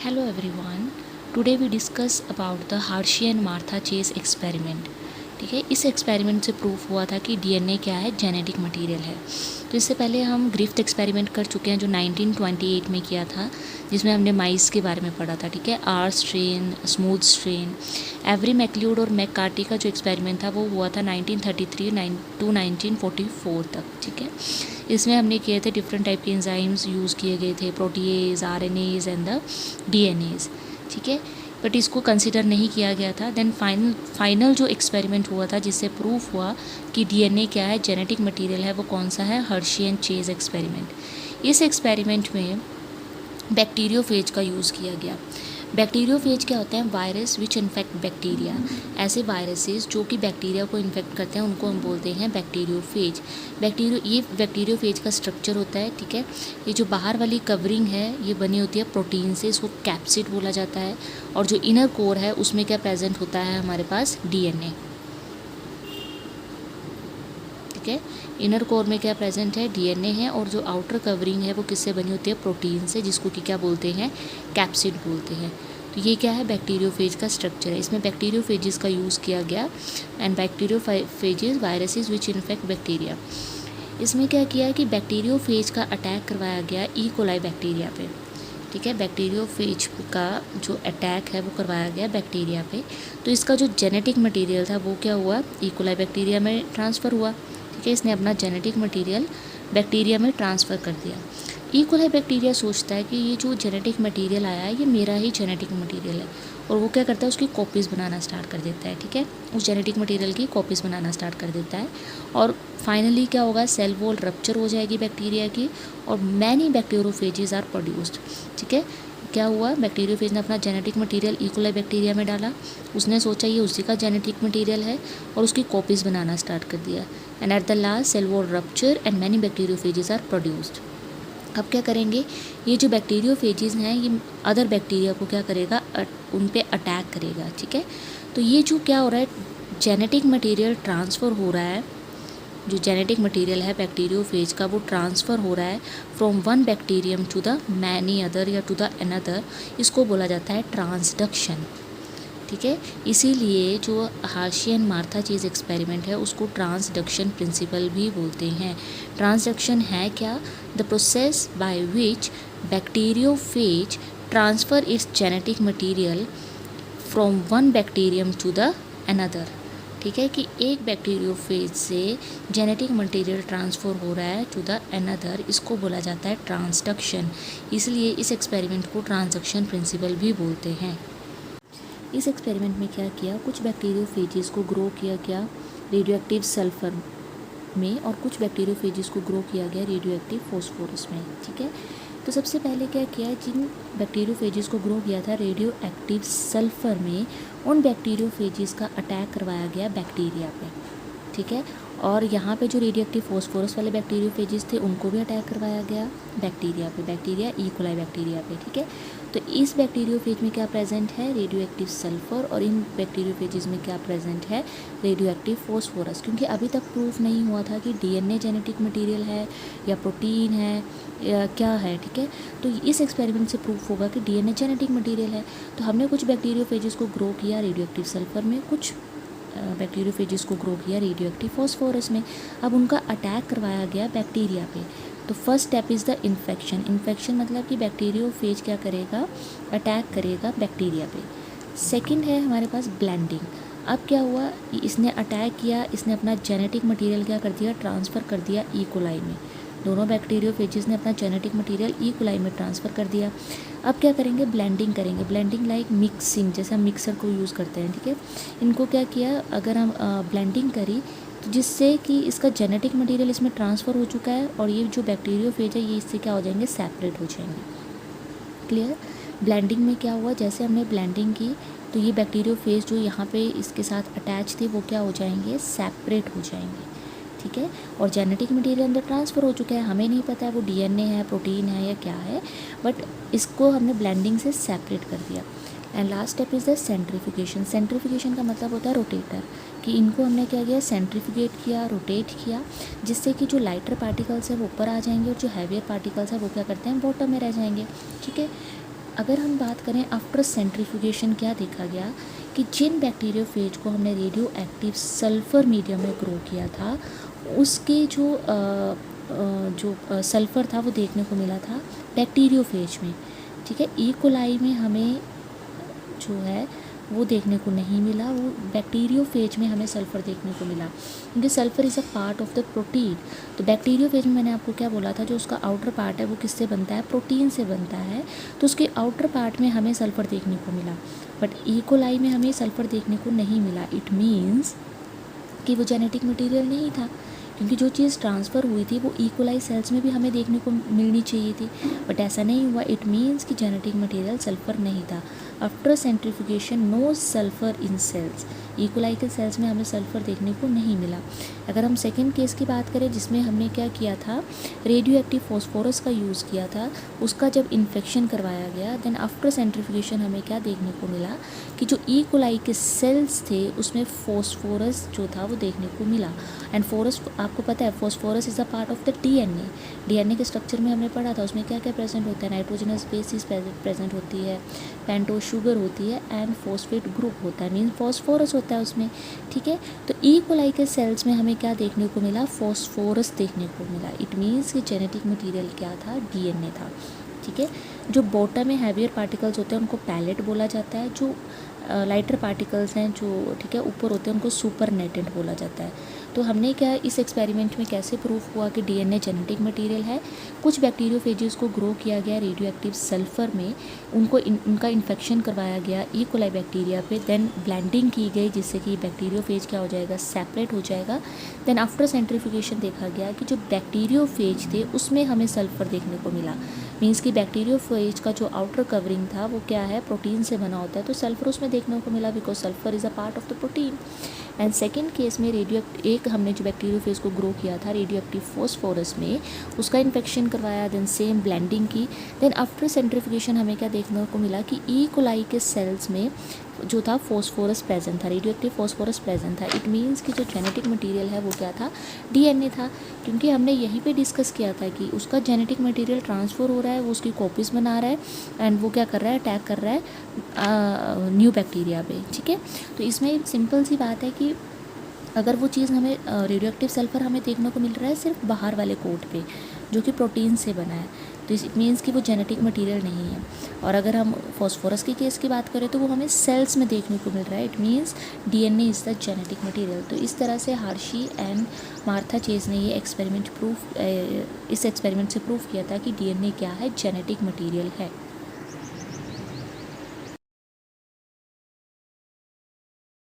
Hello everyone. Today we discuss about the Hershey and Martha Chase experiment. ठीक है, इस experiment से proof हुआ था कि डीएनए क्या है, जेनेटिक मटेरियल है। तो इससे पहले हम ग्रिफ्थ एक्सपेरिमेंट कर चुके हैं जो 1928 में किया था, जिसमें हमने माइस के बारे में पढ़ा था। ठीक है, R strain, smooth strain, Avery MacLeod और मैककार्टी का जो एक्सपेरिमेंट था वो हुआ था 1933 टू 1944 तक। ठीक है, इसमें हमने किए थे डिफरेंट टाइप के एंजाइम्स यूज़ किए गए थे, protease, RNase and the DNAs. ठीक है, बट इसको कंसिडर नहीं किया गया था। देन फाइनल जो एक्सपेरिमेंट हुआ था जिससे प्रूफ हुआ कि डीएनए क्या है, जेनेटिक मटेरियल है, वो कौन सा है, हर्शी एंड चेज एक्सपेरिमेंट। इस एक्सपेरिमेंट में बैक्टीरियोफेज का यूज़ किया गया। बैक्टीरियोफेज क्या होते हैं, वायरस विच इन्फेक्ट बैक्टीरिया। ऐसे वायरसेस जो कि बैक्टीरिया को इन्फेक्ट करते हैं उनको हम बोलते हैं बैक्टीरियोफेज। ये बैक्टीरियोफेज का स्ट्रक्चर होता है। ठीक है, ये जो बाहर वाली कवरिंग है ये बनी होती है प्रोटीन से, इसको कैप्सिड बोला जाता है। और जो इनर कोर है उसमें क्या प्रेजेंट होता है, हमारे पास डीएनए। ठीक है, इनर कोर में क्या प्रेजेंट है, डीएनए है। और जो आउटर कवरिंग है वो किससे बनी होती है, प्रोटीन से, जिसको कि क्या बोलते हैं, कैप्सिड बोलते हैं। तो ये क्या है, बैक्टीरियोफेज का स्ट्रक्चर है। इसमें बैक्टीरियोफेजेस का यूज़ किया गया। And bacteriophages viruses which infect bacteria. इसमें क्या किया है कि बैक्टीरियोफेज का अटैक करवाया गया ई कोलाई बैक्टीरिया पे। ठीक है, बैक्टीरियोफेज का जो अटैक है वो करवाया गया बैक्टीरिया पे। तो इसका जो जेनेटिक मटेरियल था वो क्या हुआ, ई कोलाई बैक्टीरिया में ट्रांसफ़र हुआ। ठीक है, इसने अपना जेनेटिक मटेरियल बैक्टीरिया में ट्रांसफ़र कर दिया। ई कोलाई बैक्टीरिया सोचता है कि ये जो जेनेटिक मटेरियल आया है ये मेरा ही जेनेटिक मटेरियल है, और वो क्या करता है, उसकी कॉपीज़ बनाना स्टार्ट कर देता है। ठीक है, उस जेनेटिक मटेरियल की कॉपीज़ बनाना स्टार्ट कर देता है। और फाइनली क्या होगा, सेल वॉल रप्चर हो जाएगी बैक्टीरिया की, और मैनी बैक्टीरियोफेजेस आर प्रोड्यूस्ड। ठीक है, क्या हुआ, बैक्टीरियोफेज ने अपना genetic material E coli bacteria में डाला। उसने सोचा ये उसी का जेनेटिक मटेरियल है और उसकी कॉपीज़ बनाना स्टार्ट कर दिया। And at the last cell wall rupture and many bacteriophages are produced. अब क्या करेंगे, ये जो बैक्टीरियोफेजेस हैं ये अदर बैक्टीरिया को क्या करेगा, उन पे अटैक करेगा। ठीक है, तो ये जो क्या हो रहा है, जेनेटिक मटेरियल ट्रांसफ़र हो रहा है। जो जेनेटिक मटेरियल है बैक्टीरियोफेज का वो ट्रांसफ़र हो रहा है from one bacterium to the many other या टू द अनदर। इसको बोला जाता है ट्रांसडक्शन। ठीक है, इसीलिए जो Hershey and Martha Chase experiment है उसको ट्रांसडक्शन प्रिंसिपल भी बोलते हैं। ट्रांसडक्शन है क्या, the process by which bacteriophage transfer its genetic material from one bacterium to the another. ठीक है, कि एक बैक्टीरियोफेज से जेनेटिक मटेरियल ट्रांसफ़र हो रहा है टू द अनदर, इसको बोला जाता है ट्रांसडक्शन। इसलिए इस एक्सपेरिमेंट को ट्रांसडक्शन प्रिंसिपल भी बोलते हैं। इस एक्सपेरिमेंट में क्या किया, कुछ बैक्टीरियोफेजेस को ग्रो किया गया रेडियोएक्टिव सल्फर में, और कुछ बैक्टीरियोफेजेस को ग्रो किया गया रेडियोएक्टिव फॉस्फोरस में। ठीक है, तो सबसे पहले क्या किया, जिन बैक्टीरियोफेजेस को ग्रो किया था रेडियो एक्टिव सल्फ़र में, उन बैक्टीरियोफेजेस का अटैक करवाया गया बैक्टीरिया पे। ठीक है, और यहाँ पे जो रेडियो एक्टिव फॉस्फोरस वाले बैक्टीरियोफेजेस थे उनको भी अटैक करवाया गया बैक्टीरिया पे, बैक्टीरिया ई कोलाई बैक्टीरिया पे। ठीक है, तो इस बैक्टीरियोफेज में क्या प्रेजेंट है, रेडियो एक्टिव सल्फ़र, और इन बैक्टीरियोफेजेस में क्या प्रेजेंट है, रेडियो एक्टिव फॉस्फोरस। क्योंकि अभी तक प्रूफ नहीं हुआ था कि डीएनए जेनेटिक मटेरियल है या प्रोटीन है या क्या है। ठीक है, तो इस एक्सपेरिमेंट से प्रूफ होगा कि डीएनए जेनेटिक मटेरियल है। तो हमने कुछ बैक्टीरियोफेजेस को ग्रो किया रेडियो एक्टिव सल्फ़र में, कुछ बैक्टीरियोफेजेस को ग्रो किया रेडियो एक्टिव फॉस्फोरस में। अब उनका अटैक करवाया गया बैक्टीरिया पे। तो first step is the infection. Infection मतलब कि बैक्टीरियोफेज क्या करेगा, अटैक करेगा बैक्टीरिया पे। सेकंड है हमारे पास ब्लेंडिंग। अब क्या हुआ, इसने अटैक किया, इसने अपना जेनेटिक मटेरियल क्या कर दिया, ट्रांसफ़र कर दिया ई कोलाई में। दोनों बैक्टीरियोफेजेस ने अपना जेनेटिक मटेरियल ई कोलाई में ट्रांसफ़र कर दिया। अब क्या करेंगे, ब्लेंडिंग करेंगे। ब्लेंडिंग लाइक मिक्सिंग, जैसे हम मिक्सर को यूज़ करते हैं। ठीक है, इनको क्या किया, अगर हम ब्लेंडिंग करी तो जिससे कि इसका जेनेटिक मटेरियल इसमें ट्रांसफ़र हो चुका है, और ये जो बैक्टीरियोफेज है ये इससे क्या हो जाएंगे, सेपरेट हो जाएंगे। क्लियर। ब्लेंडिंग में क्या हुआ, जैसे हमने ब्लेंडिंग की तो ये बैक्टीरियोफेज जो यहाँ पे इसके साथ अटैच थे वो क्या हो जाएंगे, सेपरेट हो जाएंगे। ठीक है, और जेनेटिक मटेरियल अंदर ट्रांसफ़र हो चुका है, हमें नहीं पता है वो डीएनए है, प्रोटीन है या क्या है, बट इसको हमने ब्लेंडिंग से सेपरेट कर दिया। And last step is the centrification. Centrification का मतलब होता है रोटेटर, कि इनको हमने क्या किया, सेंट्रीफिकेट किया, रोटेट किया, जिससे कि जो लाइटर पार्टिकल्स है वो ऊपर आ जाएंगे और जो हैवियर पार्टिकल्स है वो क्या करते हैं, बॉटम में रह जाएंगे। ठीक है, अगर हम बात करें आफ्टर सेंट्रीफ्यूगेशन, क्या देखा गया कि जिन बैक्टीरियोफेज को हमने रेडियो एक्टिव सल्फ़र मीडियम में ग्रो किया था, उसके जो सल्फ़र था वो देखने को मिला था बैक्टीरियोफेज में। ठीक है, ई कोलाई में हमें जो है वो देखने को नहीं मिला, वो बैक्टीरियोफेज में हमें सल्फ़र देखने को मिला, क्योंकि sulphur is a part of the protein. तो बैक्टीरियोफेज में मैंने आपको क्या बोला था, जो उसका आउटर पार्ट है वो किससे बनता है, प्रोटीन से बनता है, तो उसके आउटर पार्ट में हमें सल्फ़र देखने को मिला। बट ई कोलाई में हमें सल्फ़र देखने को नहीं मिला। इट मीन्स कि वो जेनेटिक मटेरियल नहीं था, क्योंकि जो चीज़ ट्रांसफ़र हुई थी वो ई कोलाई सेल्स में भी हमें देखने को मिलनी चाहिए थी, बट ऐसा नहीं हुआ। इट मीन्स कि जेनेटिक मटेरियल सल्फ़र नहीं था। आफ्टर सेंट्रीफ्यूगेशन नो सल्फ़र इन सेल्स, ई कोलाई के सेल्स में हमें सल्फ़र देखने को नहीं मिला। अगर हम सेकेंड केस की बात करें, जिसमें हमने क्या किया था, रेडियो एक्टिव फॉस्फोरस का यूज़ किया था, उसका जब इन्फेक्शन करवाया गया, देन आफ्टर सेंट्रीफ्यूगेशन हमें क्या देखने को मिला कि जो ई कोलाई के सेल्स थे उसमें फॉस्फोरस जो था वो देखने को मिला। एंड फोरस, आपको पता है phosphorus is a part of the DNA. DNA के स्ट्रक्चर में हमने पढ़ा था, उसमें क्या क्या प्रेजेंट होता है, नाइट्रोजनस बेसिस प्रेजेंट होती है, पेंटोज शुगर होती है, एंड फॉस्फेट ग्रुप होता है, मीन फॉस्फोरस होता है उसमें। ठीक है, तो ई कोलाई के सेल्स में हमें क्या देखने को मिला, फॉस्फोरस देखने को मिला। इट मीन्स कि जेनेटिक मटीरियल क्या था, डीएनए था। ठीक है, जो बॉटम में हैवियर पार्टिकल्स होते हैं उनको पैलेट बोला जाता है, जो लाइटर पार्टिकल्स हैं जो ठीक है ऊपर होते हैं उनको सुपर नेटेड बोला जाता है। तो हमने क्या इस एक्सपेरिमेंट में कैसे प्रूफ हुआ कि डीएनए जेनेटिक मटेरियल है, कुछ बैक्टीरियोफेजेस को ग्रो किया गया रेडियो एक्टिव सल्फ़र में, उनका इन्फेक्शन करवाया गया ई कोलाई बैक्टीरिया पे, देन ब्लेंडिंग की गई जिससे कि बैक्टीरियोफेज क्या हो जाएगा, सेपरेट हो जाएगा। देन आफ्टर सेंट्रीफ्यूगेशन देखा गया कि जो बैक्टीरियोफेज थे उसमें हमें सल्फ़र देखने को मिला। मीन्स कि बैक्टीरियोफेज का जो आउटर कवरिंग था वो क्या है, प्रोटीन से बना होता है, तो सल्फ़र उसमें देखने को मिला, because sulphur is a part of the protein. And second case में एक हमने जो बैक्टीरियोफेज को ग्रो किया था रेडियो एक्टिव फॉस्फोरस में, उसका इन्फेक्शन करवाया, देन सेम ब्लेंडिंग की, देन आफ्टर सेंट्रीफ्यूगेशन हमें क्या देखने को मिला कि ई कोलाई के सेल्स में जो था फॉस्फोरस प्रेजेंट था, रेडियो एक्टिव फॉस्फोरस प्रेजेंट था। इट मीन्स कि जो जेनेटिक मटेरियल है वो क्या था, डीएनए था, क्योंकि हमने यहीं पे डिस्कस किया था कि उसका जेनेटिक मटेरियल ट्रांसफ़र हो रहा है, वो उसकी कॉपीज़ बना रहा है, एंड वो क्या कर रहा है, अटैक कर रहा है न्यू बैक्टीरिया पे। ठीक है, तो इसमें सिंपल सी बात है कि अगर वो चीज़ हमें रेडियो एक्टिव सल्फ़र हमें देखने को मिल रहा है सिर्फ बाहर वाले कोट पे जो कि प्रोटीन से बना है, तो इट मीन्स कि वो जेनेटिक मटेरियल नहीं है। और अगर हम फॉस्फोरस के केस की बात करें तो वो हमें सेल्स में देखने को मिल रहा है, it means DNA is the genetic material. तो इस तरह से हार्शी एंड मार्था चेज ने ये एक्सपेरिमेंट इस एक्सपेरिमेंट से प्रूव किया था कि डीएनए क्या है, जेनेटिक मटेरियल है।